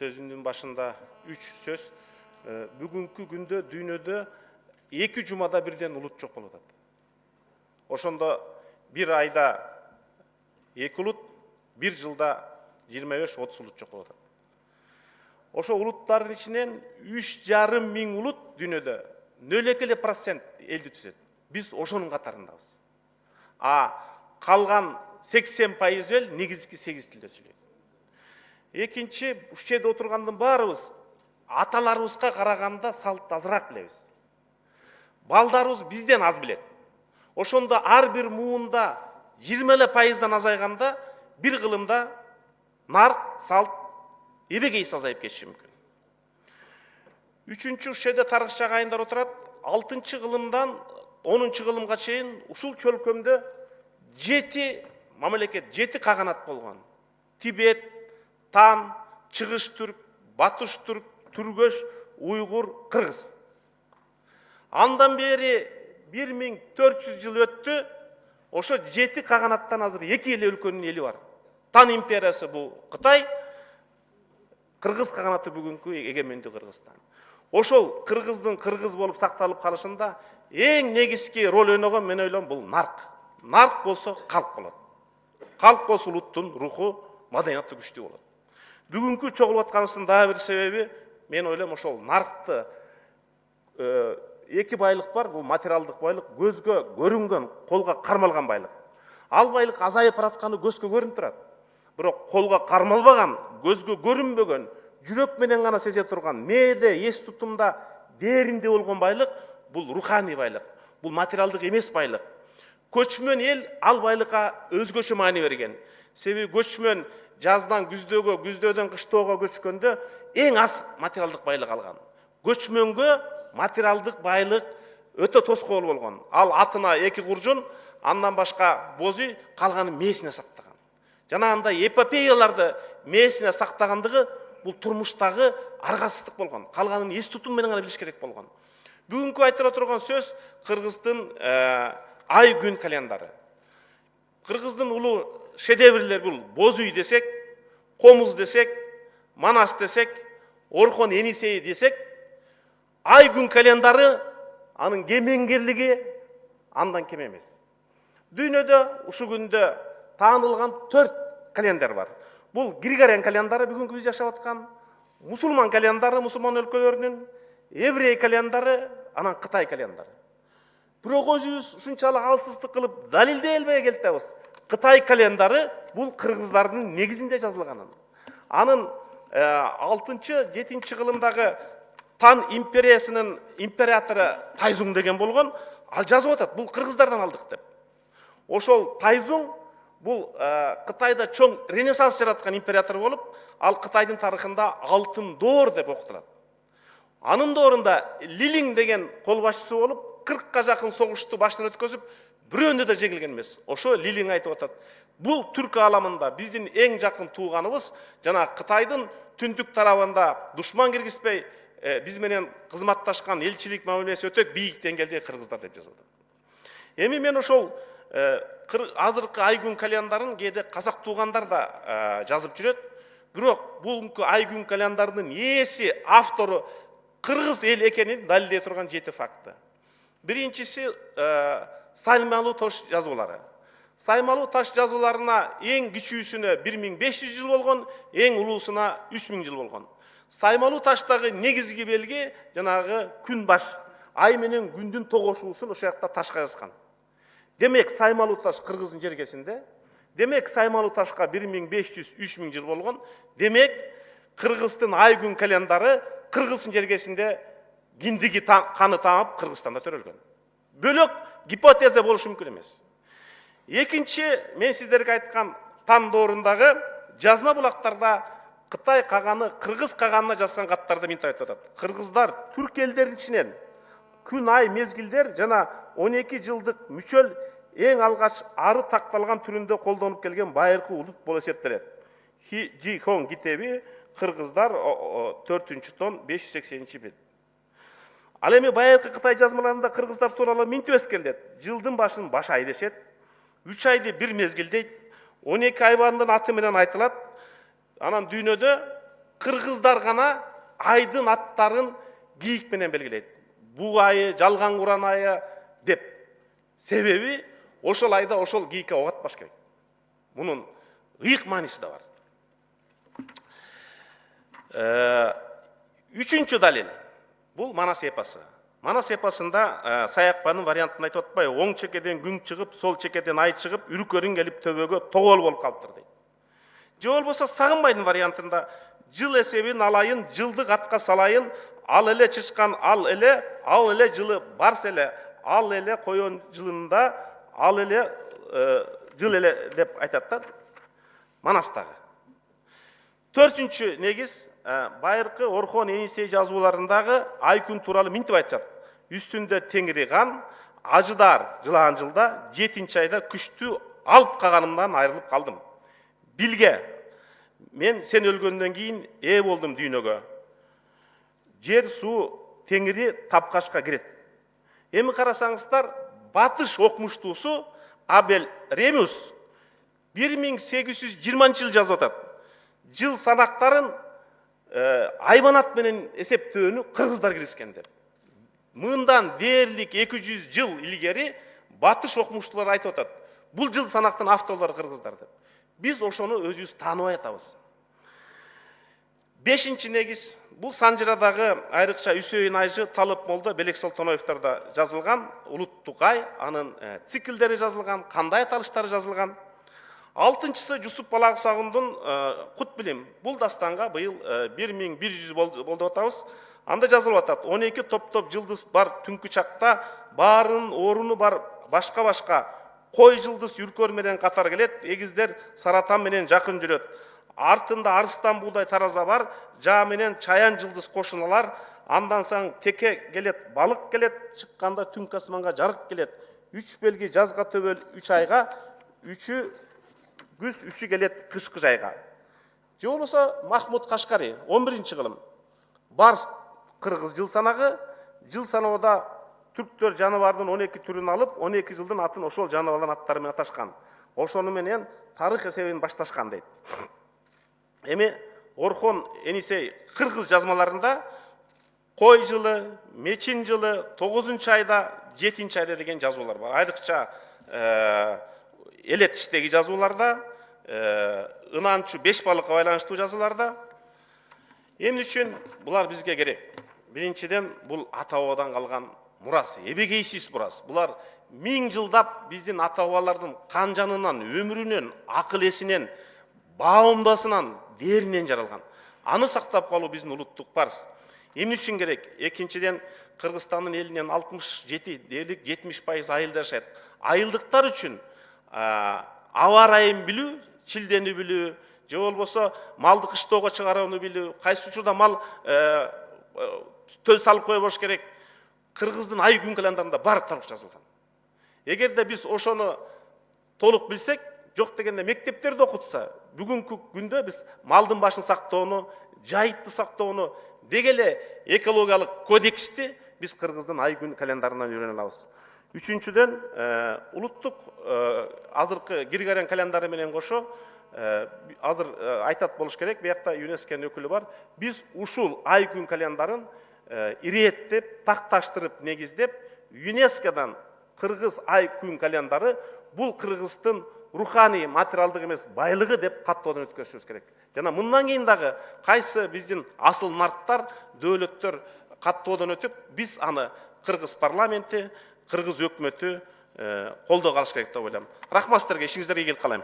сөзүнүн башында 3 сөз. Бүгүнкү күндө дүйнөдө 2 жумада бирден улут жок болуп атат. Ошондо bir айда 2 улут, 1 жылда 25-30 улут жок болуп атат. Ошо улуттардын ичинен 3,5 миң улут дүйнөдө 0,2% элди түзөт. Биз ошонун катарындабыз. Калган 80% эл негизги 8 тилде сүйлөйт. Экинчи, ушул жерде отургандын баарыбыз аталарыбызга караганда салтты азыраак билебиз. Балдарыбыз бизден аз билет. Ошондо ар бир муунда 20% азайганда бир кылымда нарк, салт эбегейси азайып кетиши мүмкүн. Үчүнчү, ушул жерде тарыхчы агайындар отурат. 6 кылымдан 10 кылымга чейин ушул чөлкөмдө 7 мамлекет, 7 каганат болгон. Тибет, Тан, Чыгыш түрк, Батыш түрк, Түргөш, Уйгур, Кыргыз. Андан бери 1400 жыл өттү. Ошо 7 каганаттан азыр 2 эле өлкөнүн эли бар. Тан империясы бул Кытай, Кыргыз каганаты бүгүнкү эгемендүү Кыргызстан. Ошол кыргыздын кыргыз болуп сакталып калышында эң негизги роль ойногон мен ойлойм бул нарк. Нарк болсо калк болот. Калк болсо улуттун руху, маданияты күчтүү болот. Бүгүнкү чогулуп атканыбыздын дагы бир себеби мен ойлойм ошол наркты эки байлык бар, бул материалдык байлык, көзгө көрүнгөн, колго кармалган байлык. Ал байлык азайып баратканы көзгө көрүнүп турат. Бирок колго кармалбаган, көзгө көрүнбөгөн, жүрөк менен гана сезе турган, мээде, эс тутумда, дээринде болгон байлык бул руханий байлык. Бул материалдык эмес байлык. Көчмөн эл ал байлыкка өзгөчө маани берген. Себеби көчмөн жаздан күздөгө, күздөөдөн кыштоого көчкөндө эң аз материалдык байлык алган. Көчмөнгө материалдык байлык өтө тоскоол болгон. Ал атына 2 куржун, андан башка боз үй, калганын мээсине сактаган. Жанагындай эпопеяларды мээсине сактагандыгы бул турмуштагы аргасыздык болгон. Калганын эс тутум менен гана билиш керек болгон. Бүгүнкү айтыла турган сөз Кыргыздын ай күн календары. Кыргыздын улуу шедеврлер бул боз үй десек, комуз десек, манас десек, Орхон Енисей десек, ай күн календары анын кемеңгерлиги андан кем эмес. Дүйнөдө ушул күндө таанылган 4 календар бар. Бул Григориан календары бүгүнкү биз жашап аткан, мусулман календары мусулман өлкөлөрүнүн, еврей календары, анан Кытай календары. Бирок өзүбүз ушунчалык алсыздык кылып далилдей албай келатабыз. Кытай календары бул кыргыздардын негизинде жазылганын. Анын 6-7 кылымдагы Тан империясынын императору Тайзуң деген болгон, ал жазып атат, бул кыргыздардан алдык деп. Ошол Тайзуң бул Кытайда чоң ренессанс жараткан император болуп, ал Кытайдын тарыхында алтын доор деп окутулат. Анын доорунда Лилиң деген кол башчысы болуп, 40га жакын согушту башынан өткөзүп, бирөөнү да жеңилген эмес. Ошо Лилиң айтып атат. Бул түрк ааламында биздин эң жакын тууганыбыз, жана Кытайдын түндүк тарабында душман киргизбей, биз менен кызматташкан элчилик мамилеси өтө бийик деңгээлде кыргыздар деп жазып атат. Эми мен ошол азыркы ай күн календарын кээде казак туугандар да жазып жүрөт. Бирок бүгүнкү ай күн календарынын ээси, автору кыргыз эл экенин далилдей турган 7 факты. Биринчиси Саймалуу таш жазуулары. Саймалуу таш жазууларына эң кичүүсүнө 1500 жыл болгон, эң улуусуна 3000 жыл болгон. Саймалуу таштагы негизги белги жанагы күн баш, ай менен күндүн тогошуусун ошол жакта ташка жазган. Демек Саймалуу таш кыргыздын жергесинде, демек Саймалуу ташка 1500-3000 жыл болгон, демек кыргыздын ай күн календары кыргыздын жергесинде киндиги каны таап Кыргызстанда төрөлгөн. Бөлөк гипотеза болушу мүмкүн эмес. Экинчи, мен сиздерге айткан Тан доорундагы жазма булактарда Кытай каганы Кыргыз каганына жазган каттарда мынтип айтып атат. Кыргыздар түрк элдеринин ичинен күн, ай, мезгилдер жана 12 жылдык мүчөл эң алгач ары такталган түрүндө колдонуп келген байыркы улут болуп эсептелет. Жи Хон китеби Кыргыздар 4-том 580-бет. Ал эми байыркы Кытай жазмаларында кыргыздар тууралуу мынтип эскерилет. Жылдын башын баш ай дешет, 3 айды бир мезгил дейт, 12 айбандын аты менен айтылат. Анан дүйнөдө кыргыздар гана айдын аттарын кийик менен белгилейт. Буг айы, жалган куран айы деп. Себеби ошол айда ошол кийикке ок атпаш керек. Мунун ыйык мааниси да бар. Үчүнчү далил. Бул Манас эпосы. Манас эпосунда Саякбанын вариантын айтып атпай, оң чекеден күн чыгып, сол чекеден ай чыгып, үркөрүң келип төбөгө тогол болуп калыптыр дейт. Же болбосо Сагынбайдын вариантында жыл эсебин алайын, жылдык атка салайын, ал эле чычкан, ал эле жылы барс эле, ал эле коен жылында, ал эле жыл эле деп айтат да Манастагы. Төртүнчү негиз байыркы Орхон Энисей жазууларындагы ай күн тууралуу минтип айтышат. Үстүндө теңири кан, ажыдар жылаан жылда 7-нчи айда күчтүү алып каганымдан айрылып калдым. Билге, мен сен өлгөндөн кийин болдум дүйнөгө. Жер, суу, теңири тапкачка кирет. Эми карасаңыздар, батыш окумуштуусу Абель Ремиус 1820-жыл жазып атат. Жыл санактарын айбанат менен эсептөөнү кыргыздар киришкен деп. Мындан дээрлик 200 жыл илгери батыш окумуштуулар айтып атат. Бул жыл санактын авторлору кыргыздар деп. Биз ошону өзүбүз тааныбай атабыз. Бешинчи негиз, бул Санжырадагы айрыкча Үсөйүн Айжы, Талып Молдо, Белек Солтоноевтордо жазылган улуттук ай, анын циклдери жазылган, кандай аталыштары жазылган. Алтынчысы Жусуп Балагысагындын Кут билим. Бул дастанга быйыл 1100 болду деп атабыз. Анда жазылып атат. 12 топ-топ жылдыз бар түнкү чакта, баарынын орunu бар башка-башка кой жылдыз үркөр менен катар келет, эгиздер саратан менен жакын жүрөт. Артында арыстан буудай тараза бар, жаа менен чаян жылдыз кошуналар, андан соң теке келет, балык келет, чыкканда түнкү асманга жарык келет. 3 белги жазга төбөл 3 айга, 3-ü күз, 3-ü келет кышкы жайга. Же болбосо Махмуд Кашкари 11-чи кылым. Барс кыргыз жыл санагы, жыл саноодо түрктөр жаныбардын 12 түрүн алып, 12 жылдын атын ошол жаныбардын аттары менен аташкан. Ошону менен тарых эсебин башташкан дейт. Эми Орхон Энисей кыргыз жазмаларында кой жылы, мечин жылы, 9-чу айда, 7-нчи айда деген жазуулар бар. Айрыкча элетиштеги жазууларда, ынанчу 5 балыкка байланыштуу жазууларда. Эмне үчүн булар бизге керек? Биринчиден, бул ата бабадан калган мурас, эбегейсиз мурас. Булар 1000 жылдап биздин ата бабалардын кан жанынан, өмүрүнөн, акыл эсинен, баамдасынан, дээринен жаралган. Аны сактап калуу биздин улуттук парыз. Эмне үчүн керек? Экинчиден, Кыргызстандын элинен 67 дээрлик 70% айылда жашайт. Айылдыктар үчүн аба ырайын билүү, чилдени билүү, же болбосо малды кыштоого чыгарууну билүү, кайсы учурда мал төл салып кое болуш керек. Кыргыздын ай күн календарында бар толук жазылган. Эгерде биз ошону толук билсек, жок дегенде мектептерде окутса, бүгүнкү күндө биз малдын башын сактоону, жайытты сактоону, дегеле экологиялык кодексти биз кыргыздын ай күн календарынан үйрөнө алабыз. Үчүнчүдөн, улуттук азыркы Григориан календары менен кошо азыр айтат болуш керек, биякта ЮНЕСКОнун өкүлү бар. Биз ушул ай күн календарын иреттеп, такташтырып, негиздеп, ЮНЕСКОдан кыргыз ай күн календары бул кыргыздын руханий, материалдык эмес байлыгы деп каттоодон өткөрүшүбүз керек. Жана мындан кийин дагы кайсы биздин асыл нарттар, дөөлөттөр каттоодон өтүп, биз аны кыргыз парламенти, кыргыз өкмөтү колдоо калыш керек деп ойлойм. Рахмат сиздерге, ишиңиздерге ийгилик каалайм.